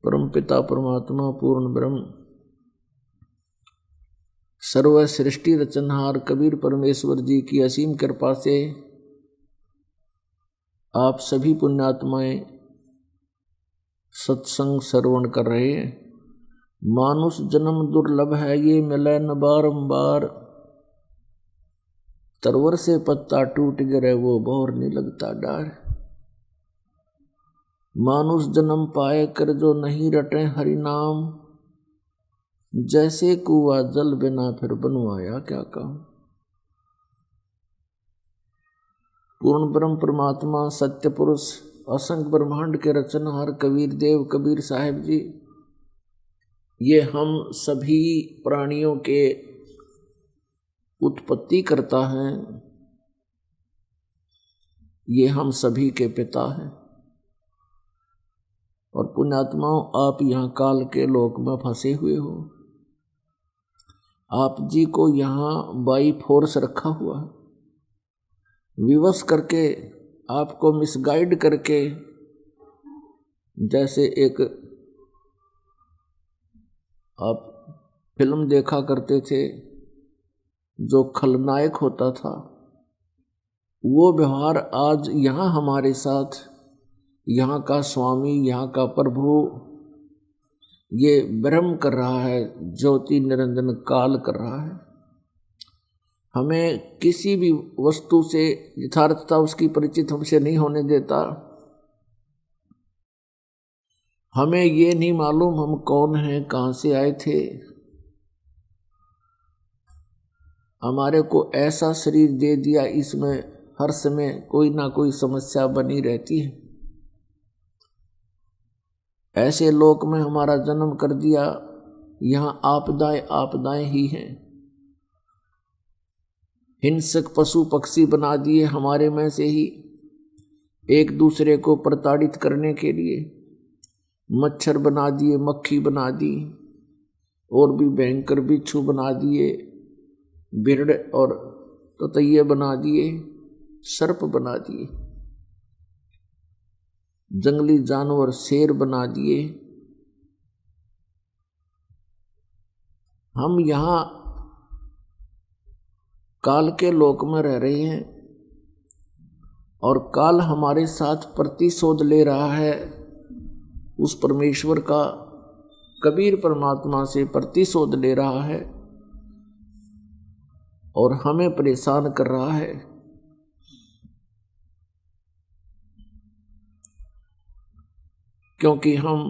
परमपिता परमात्मा पूर्ण ब्रह्म सर्व सृष्टि रचनहार कबीर परमेश्वर जी की असीम कृपा से आप सभी पुण्यात्माएं सत्संग श्रवण कर रहे हैं। मानुष जन्म दुर्लभ है, ये मिले न बारंबार। तरवर से पत्ता टूट गिरे वो भौर नहीं लगता डार। मानुष जन्म पाए कर जो नहीं रटे हरि नाम, जैसे कुआ जल बिना फिर बनवाया क्या काम। पूर्ण ब्रह्म परमात्मा सत्य पुरुष असंख्य ब्रह्मांड के रचनहार कबीर देव कबीर साहिब जी, ये हम सभी प्राणियों के उत्पत्ति करता है, ये हम सभी के पिता हैं। और पुण्यात्माओं, आप यहाँ काल के लोक में फंसे हुए हो। आप जी को यहाँ बाई फोर्स रखा हुआ है, विवश करके, आपको मिसगाइड करके। जैसे एक आप फिल्म देखा करते थे, जो खलनायक होता था, वो व्यवहार आज यहाँ हमारे साथ यहाँ का स्वामी, यहाँ का प्रभु ये ब्रह्म कर रहा है, ज्योति निरंजन काल कर रहा है। हमें किसी भी वस्तु से यथार्थता उसकी परिचित हमसे नहीं होने देता। हमें ये नहीं मालूम हम कौन हैं, कहाँ से आए थे। हमारे को ऐसा शरीर दे दिया, इसमें हर समय कोई ना कोई समस्या बनी रहती है। ऐसे लोक में हमारा जन्म कर दिया, यहाँ आपदाएं आपदाएं ही हैं। हिंसक पशु पक्षी बना दिए हमारे में से ही, एक दूसरे को प्रताड़ित करने के लिए। मच्छर बना दिए, मक्खी बना दी, और भी भयंकर बिच्छू बना दिए, बिरड़ और ततैये बना दिए, सर्प बना दिए, जंगली जानवर शेर बना दिए। हम यहाँ काल के लोक में रह रहे हैं, और काल हमारे साथ प्रतिशोध ले रहा है उस परमेश्वर का। कबीर परमात्मा से प्रतिशोध ले रहा है और हमें परेशान कर रहा है। क्योंकि हम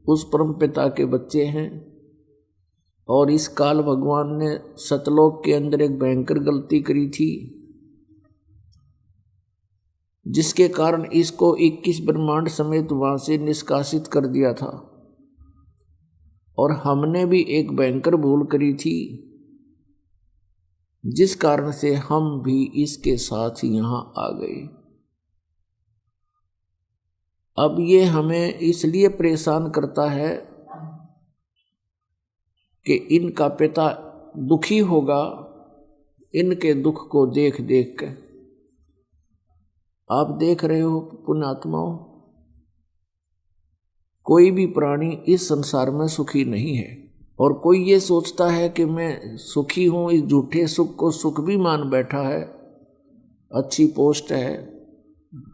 उस परम पिता के बच्चे हैं, और इस काल भगवान ने सतलोक के अंदर एक भयंकर गलती करी थी, जिसके कारण इसको 21 ब्रह्मांड समेत वहां से निष्कासित कर दिया था। और हमने भी एक भयंकर भूल करी थी, जिस कारण से हम भी इसके साथ यहाँ आ गए। अब ये हमें इसलिए परेशान करता है कि इनका पिता दुखी होगा इनके दुख को देख देख कर। आप देख रहे हो पुण्यात्माओं, कोई भी प्राणी इस संसार में सुखी नहीं है। और कोई ये सोचता है कि मैं सुखी हूं, इस झूठे सुख को सुख भी मान बैठा है। अच्छी पोस्ट है,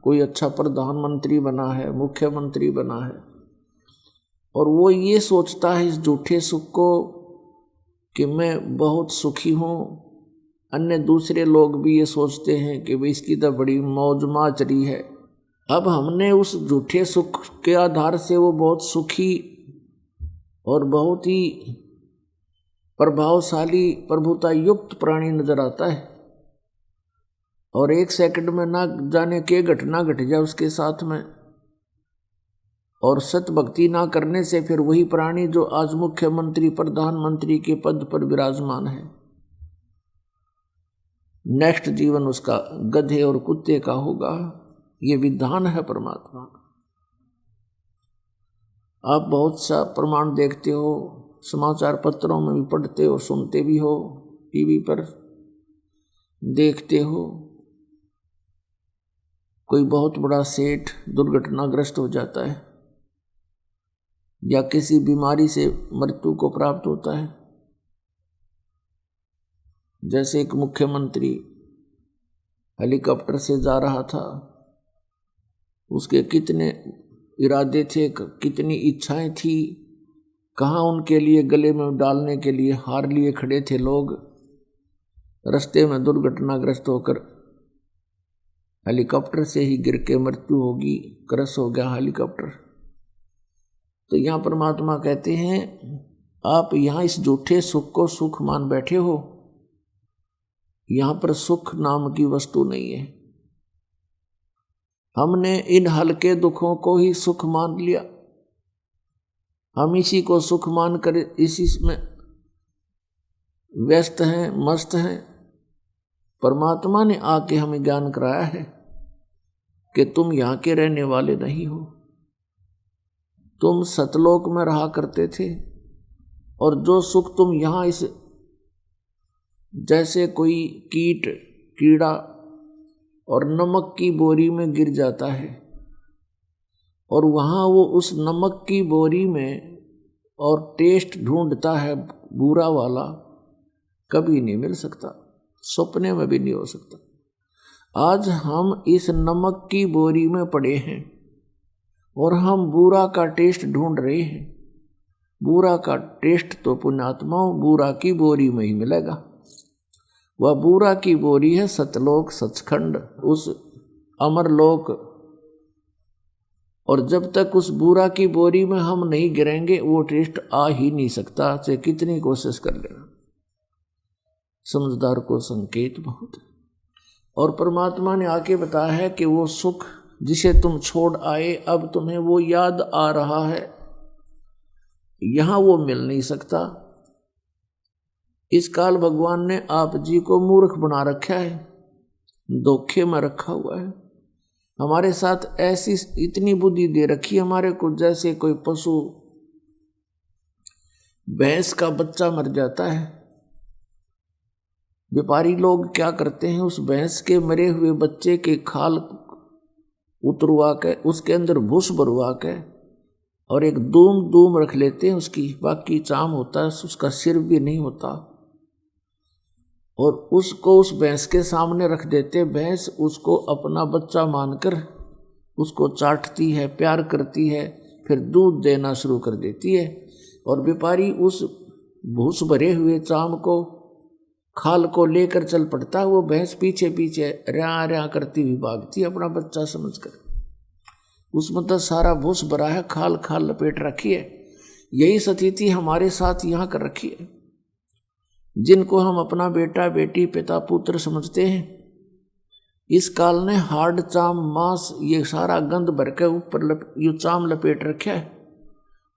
कोई अच्छा प्रधानमंत्री बना है, मुख्यमंत्री बना है, और वो ये सोचता है इस झूठे सुख को कि मैं बहुत सुखी हूँ। अन्य दूसरे लोग भी ये सोचते हैं कि भाई इसकी तो बड़ी मौज माच रही है। अब हमने उस झूठे सुख के आधार से वो बहुत सुखी और बहुत ही प्रभावशाली प्रभुता युक्त प्राणी नजर आता है, और एक सेकंड में ना जाने के घटना घट जाए उसके साथ में। और सत भक्ति ना करने से फिर वही प्राणी जो आज मुख्यमंत्री प्रधानमंत्री के पद पर विराजमान है, नेक्स्ट जीवन उसका गधे और कुत्ते का होगा। ये विधान है परमात्मा। आप बहुत सा प्रमाण देखते हो, समाचार पत्रों में भी पढ़ते हो, सुनते भी हो, टीवी पर देखते हो। कोई बहुत बड़ा सेठ दुर्घटनाग्रस्त हो जाता है, या किसी बीमारी से मृत्यु को प्राप्त होता है। जैसे एक मुख्यमंत्री हेलीकॉप्टर से जा रहा था, उसके कितने इरादे थे, कितनी इच्छाएं थी, कहाँ उनके लिए गले में डालने के लिए हार लिए खड़े थे लोग। रास्ते में दुर्घटनाग्रस्त होकर हेलीकॉप्टर से ही गिर के मृत्यु होगी, क्रश हो गया हेलीकॉप्टर। तो यहाँ परमात्मा कहते हैं आप यहाँ इस झूठे सुख को सुख मान बैठे हो, यहाँ पर सुख नाम की वस्तु नहीं है। हमने इन हल्के दुखों को ही सुख मान लिया, हम इसी को सुख मान कर इसी में व्यस्त हैं, मस्त हैं। परमात्मा ने आके हमें ज्ञान कराया है कि तुम यहाँ के रहने वाले नहीं हो, तुम सतलोक में रहा करते थे, और जो सुख तुम यहाँ इस जैसे कोई कीट कीड़ा और नमक की बोरी में गिर जाता है और वहाँ वो उस नमक की बोरी में और टेस्ट ढूंढता है बुरा वाला, कभी नहीं मिल सकता, सपने में भी नहीं हो सकता। आज हम इस नमक की बोरी में पड़े हैं और हम बुरा का टेस्ट ढूंढ रहे हैं। बुरा का टेस्ट तो पुण्यात्माओं बुरा की बोरी में ही मिलेगा। वह बुरा की बोरी है सतलोक, सचखंड, उस अमरलोक। और जब तक उस बुरा की बोरी में हम नहीं गिरेंगे वो टेस्ट आ ही नहीं सकता, चाहे कितनी कोशिश कर लेना। समझदार को संकेत बहुत है। और परमात्मा ने आके बताया है कि वो सुख जिसे तुम छोड़ आए, अब तुम्हें वो याद आ रहा है, यहां वो मिल नहीं सकता। इस काल भगवान ने आप जी को मूर्ख बना रखा है, धोखे में रखा हुआ है। हमारे साथ ऐसी इतनी बुद्धि दे रखी हमारे को, जैसे कोई पशु, भैंस का बच्चा मर जाता है, व्यापारी लोग क्या करते हैं, उस भैंस के मरे हुए बच्चे के खाल उतरवा के उसके अंदर भूस भरवा के और एक दूम रख लेते हैं उसकी, बाकी चाम होता है, उसका सिर भी नहीं होता, और उसको उस भैंस के सामने रख देते। भैंस उसको अपना बच्चा मानकर उसको चाटती है, प्यार करती है, फिर दूध देना शुरू कर देती है। और व्यापारी उस भूस भरे हुए चाम को, खाल को लेकर चल पड़ता है। वो भैंस पीछे पीछे रया रया करती हुई भागती है अपना बच्चा समझकर। उसमें तो सारा भूस भरा है, खाल खाल लपेट रखी है। यही स्थिति हमारे साथ यहाँ कर रखी है। जिनको हम अपना बेटा बेटी पिता पुत्र समझते हैं, इस काल ने हार्ड चाम मांस ये सारा गंद भर के ऊपर ये चाम लपेट रखा है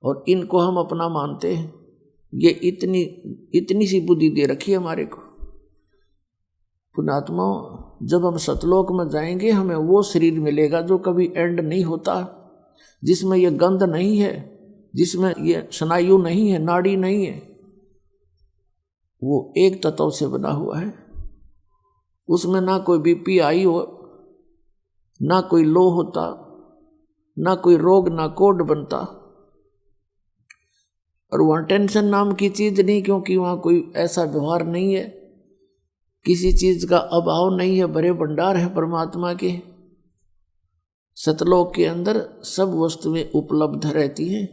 और इनको हम अपना मानते हैं। ये इतनी सी बुद्धि दे रखी है हमारे को। पुण्यात्मा, जब हम सतलोक में जाएंगे हमें वो शरीर मिलेगा जो कभी एंड नहीं होता, जिसमें ये गंध नहीं है, जिसमें ये स्नायु नहीं है, नाड़ी नहीं है, वो एक तत्व से बना हुआ है। उसमें ना कोई बीपी हाई हो, ना कोई लो होता, ना कोई रोग, ना कोड बनता। और वहाँ टेंशन नाम की चीज नहीं, क्योंकि वहाँ कोई ऐसा व्यवहार नहीं है, किसी चीज का अभाव नहीं है, बड़े भंडार है परमात्मा के। सतलोक के अंदर सब वस्तुएं उपलब्ध रहती हैं,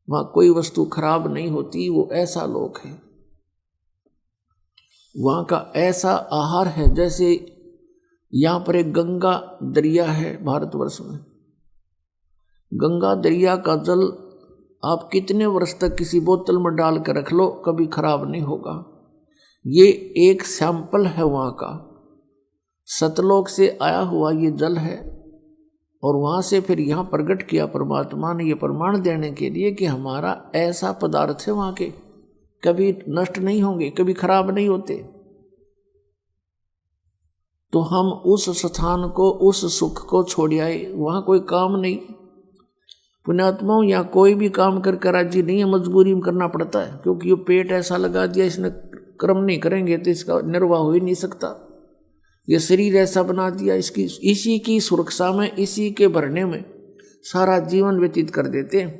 वहाँ कोई वस्तु खराब नहीं होती। वो ऐसा लोक है, वहाँ का ऐसा आहार है। जैसे यहाँ पर एक गंगा दरिया है भारतवर्ष में, गंगा दरिया का जल आप कितने वर्ष तक किसी बोतल में डाल कर रख लो, कभी खराब नहीं होगा। ये एक सैंपल है वहाँ का, सतलोक से आया हुआ ये जल है। और वहाँ से फिर यहाँ प्रकट किया परमात्मा ने, ये प्रमाण देने के लिए कि हमारा ऐसा पदार्थ है वहाँ के, कभी नष्ट नहीं होंगे, कभी खराब नहीं होते। तो हम उस स्थान को, उस सुख को छोड़ आए, वहाँ कोई काम नहीं। पुण्यात्माओं, यहाँ कोई भी काम करके राजी नहीं है, मजबूरी में करना पड़ता है, क्योंकि ये पेट ऐसा लगा दिया, इसने कर्म नहीं करेंगे तो इसका निर्वाह हो ही नहीं सकता। ये शरीर ऐसा बना दिया, इसकी इसी की सुरक्षा में, इसी के भरने में सारा जीवन व्यतीत कर देते हैं।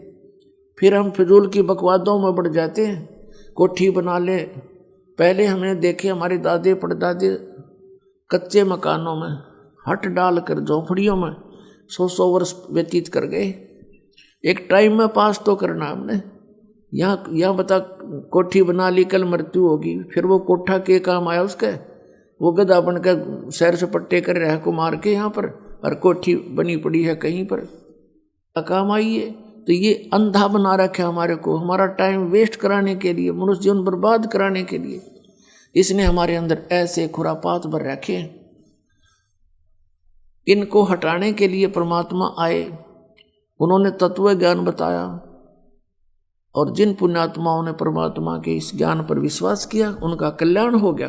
फिर हम फिजूल की बकवादों में बढ़ जाते हैं। कोठी बना ले, पहले हमने देखे हमारे दादे परदादे कच्चे मकानों में हट डालकर झोंपड़ियों में 100 वर्ष व्यतीत कर गए। एक टाइम में पास तो करना हमने। यहाँ बता, कोठी बना ली, कल मृत्यु होगी, फिर वो कोठा के काम आया उसके? वो गधा बनकर सैर सपट्टे कर रहा है को मार के यहाँ पर, और कोठी बनी पड़ी है कहीं पर, काम आई है। तो ये अंधा बना रखा हमारे को, हमारा टाइम वेस्ट कराने के लिए, मनुष्य जीवन बर्बाद कराने के लिए इसने हमारे अंदर ऐसे खुरापात भर रखे हैं। इनको हटाने के लिए परमात्मा आए, उन्होंने तत्व ज्ञान बताया, और जिन पुण्यात्माओं ने परमात्मा के इस ज्ञान पर विश्वास किया उनका कल्याण हो गया।